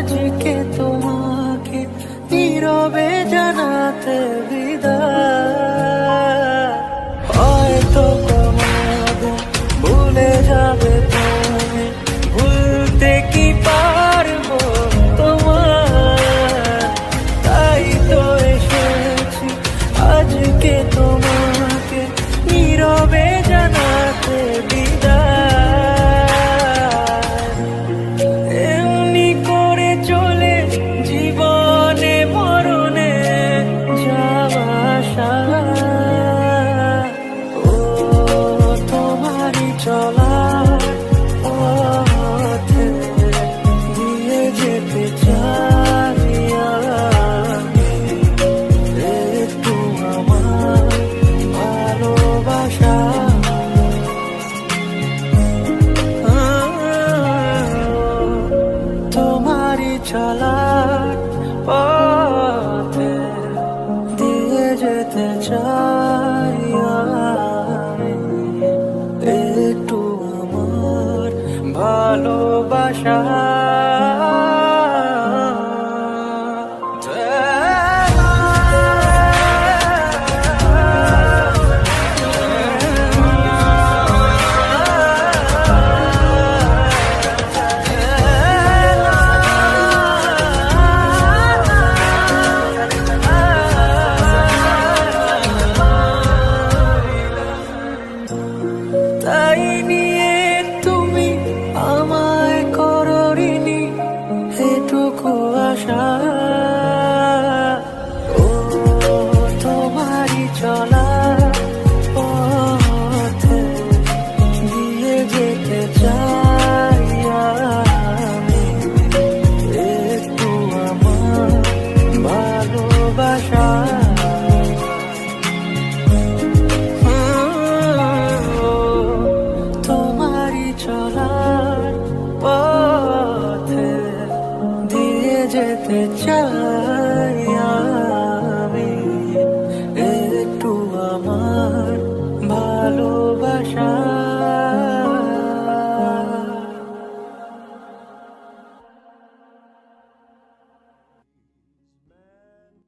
আজকে তোমাকে নীরবে জানাতে বিদায়। হয়তো কোনোদিন ভুলে যাবে তুমি, ভুলতে কি পারবো তোমার? তাই তো এসেছি আজকে তোমাকে নীরবে জানাতে বিদায়। এমনি করে চলে জীবনে মরণে যাওয়া আসা। ও তোমারই চলার পথে দিয়ে যেতে চাই আমি। একটু আমার ভালোবাসা, তোমারই চলার পথে দিয়ে যেতে চাই আমি। একটু আমার ভালোবাসা।